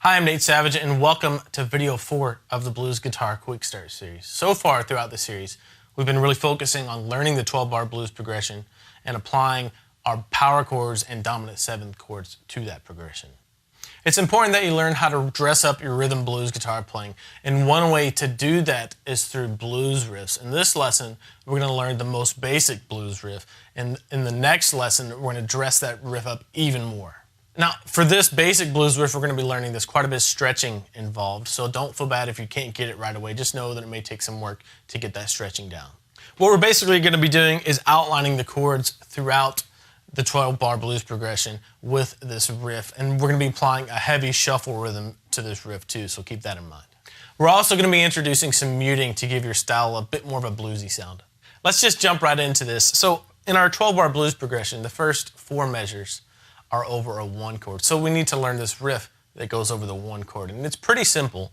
Hi, I'm Nate Savage, and welcome to video 4 of the Blues Guitar Quick Start series. So far throughout the series, we've been really focusing on learning the 12-bar blues progression and applying our power chords and dominant 7th chords to that progression. It's important that you learn how to dress up your rhythm blues guitar playing, and one way to do that is through blues riffs. In this lesson, we're going to learn the most basic blues riff, and in the next lesson, we're going to dress that riff up even more. Now, for this basic blues riff we're going to be learning, there's quite a bit of stretching involved, so don't feel bad if you can't get it right away. Just know that it may take some work to get that stretching down. What we're basically going to be doing is outlining the chords throughout the 12-bar blues progression with this riff, and we're going to be applying a heavy shuffle rhythm to this riff too, so keep that in mind. We're also going to be introducing some muting to give your style a bit more of a bluesy sound. Let's just jump right into this. So in our 12-bar blues progression, the first 4 measures are over a 1 chord. So we need to learn this riff that goes over the 1 chord. And it's pretty simple.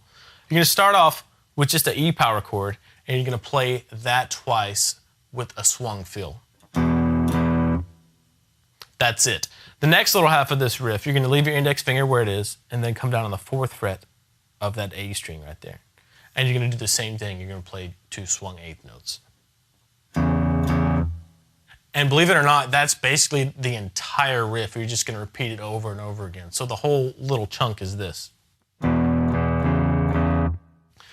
You're going to start off with just an E power chord, and you're going to play that twice with a swung feel. That's it. The next little half of this riff, you're going to leave your index finger where it is, and then come down on the 4th fret of that A string right there. And you're going to do the same thing. You're going to play 2 swung 8th notes. And believe it or not, that's basically the entire riff. You're just going to repeat it over and over again. So the whole little chunk is this.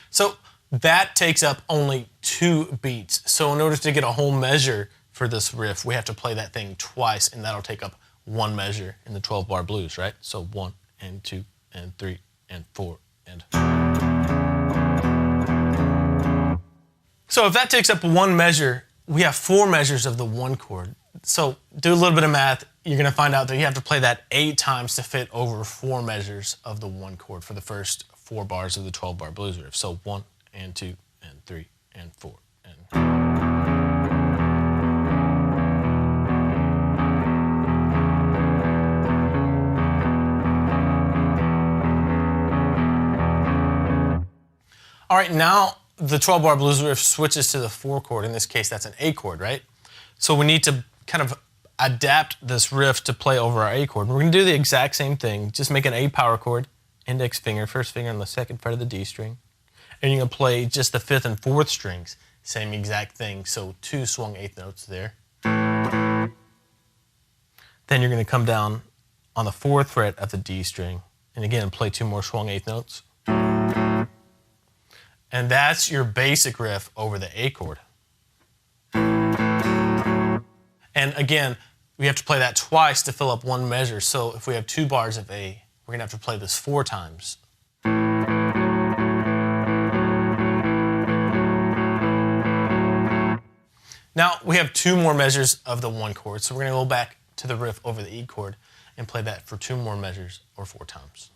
So that takes up only 2 beats. So in order to get a whole measure for this riff, we have to play that thing twice, and that'll take up 1 measure in the 12-bar blues, right? So 1 and 2 and 3 and 4 and... So if that takes up 1 measure, we have 4 measures of the 1 chord. So do a little bit of math. You're going to find out that you have to play that 8 times to fit over 4 measures of the 1 chord for the first 4 bars of the 12-bar blues riff. So 1 and 2 and 3 and 4 and... All right, now the 12-bar blues riff switches to the 4 chord. In this case, that's an A chord, right? So we need to kind of adapt this riff to play over our A chord. We're going to do the exact same thing. Just make an A power chord, index finger, first finger on the 2nd fret of the D string. And you're going to play just the 5th and 4th strings. Same exact thing. So 2 swung 8th notes there. Then you're going to come down on the 4th fret of the D string. And again, play 2 more swung 8th notes. And that's your basic riff over the A chord. And again, we have to play that twice to fill up 1 measure. So if we have 2 bars of A, we're going to have to play this 4 times. Now we have 2 more measures of the 1 chord. So we're going to go back to the riff over the E chord and play that for 2 more measures or 4 times.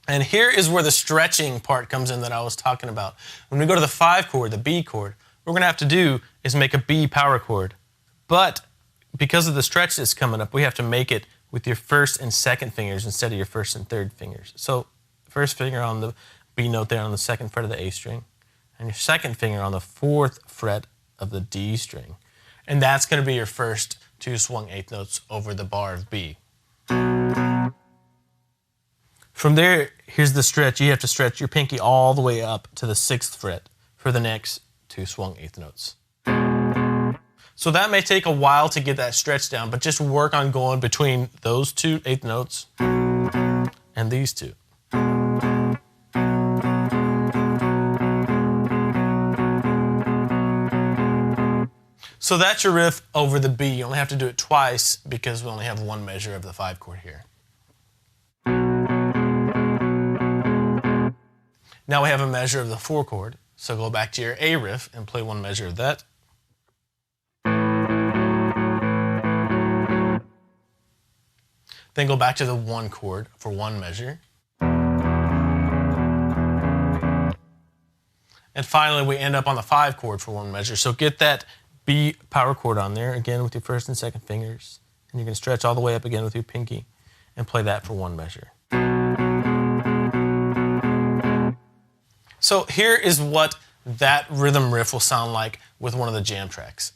And here is where the stretching part comes in that I was talking about. When we go to the 5 chord, the B chord, what we're going to have to do is make a B power chord. But because of the stretch that's coming up, we have to make it with your 1st and 2nd fingers instead of your 1st and 3rd fingers. So 1st finger on the B note there on the 2nd fret of the A string, and your 2nd finger on the 4th fret of the D string. And that's going to be your first 2 swung 8th notes over the bar of B. From there, here's the stretch. You have to stretch your pinky all the way up to the 6th fret for the next 2 swung 8th notes. So that may take a while to get that stretch down, but just work on going between those 2 8th notes and these 2. So that's your riff over the B. You only have to do it twice because we only have 1 measure of the 5 chord here. Now we have a measure of the 4 chord, so go back to your A riff and play 1 measure of that. Then go back to the 1 chord for 1 measure. And finally, we end up on the 5 chord for 1 measure. So get that B power chord on there, again with your 1st and 2nd fingers. And you can stretch all the way up again with your pinky and play that for 1 measure. So here is what that rhythm riff will sound like with one of the jam tracks.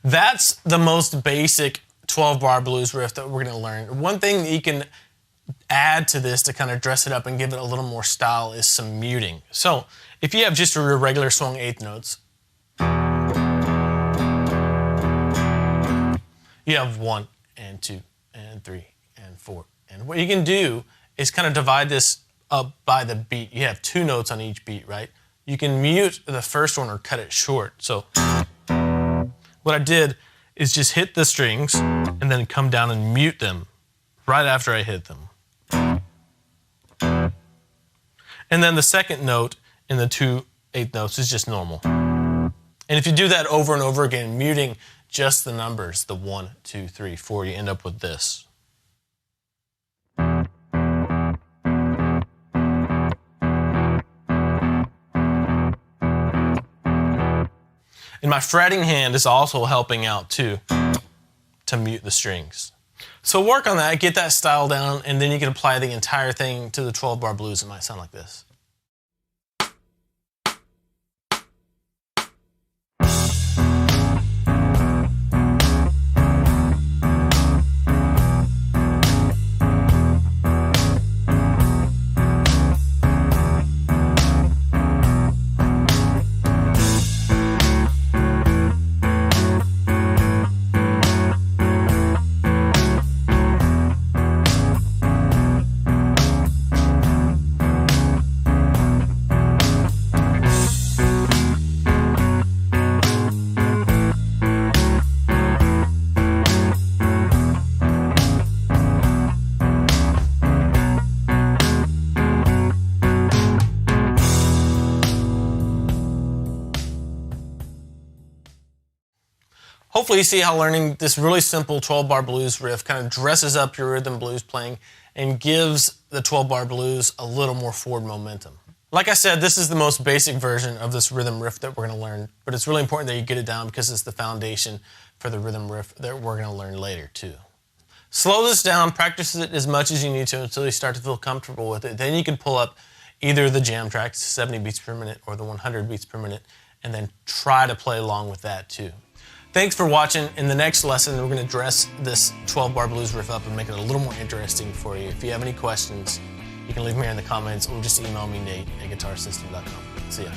That's the most basic 12-bar blues riff that we're going to learn. One thing that you can add to this to kind of dress it up and give it a little more style is some muting. So if you have just your regular swung eighth notes, you have 1 and 2 and 3 and 4. And what you can do is kind of divide this up by the beat. You have 2 notes on each beat, right? You can mute the first one or cut it short. So what I did is just hit the strings and then come down and mute them right after I hit them. And then the second note in the 2 eighth notes is just normal. And if you do that over and over again, muting just the numbers, the 1, 2, 3, 4, you end up with this. And my fretting hand is also helping out too, to mute the strings. So work on that, get that style down, and then you can apply the entire thing to the 12-bar blues. It might sound like this. Hopefully you see how learning this really simple 12-bar blues riff kind of dresses up your rhythm blues playing and gives the 12-bar blues a little more forward momentum. Like I said, this is the most basic version of this rhythm riff that we're going to learn, but it's really important that you get it down because it's the foundation for the rhythm riff that we're going to learn later too. Slow this down, practice it as much as you need to until you start to feel comfortable with it. Then you can pull up either the jam tracks, 70 beats per minute, or the 100 beats per minute, and then try to play along with that too. Thanks for watching. In the next lesson, we're going to dress this 12-bar blues riff up and make it a little more interesting for you. If you have any questions, you can leave them here in the comments or just email me, Nate@guitarsystem.com. See ya.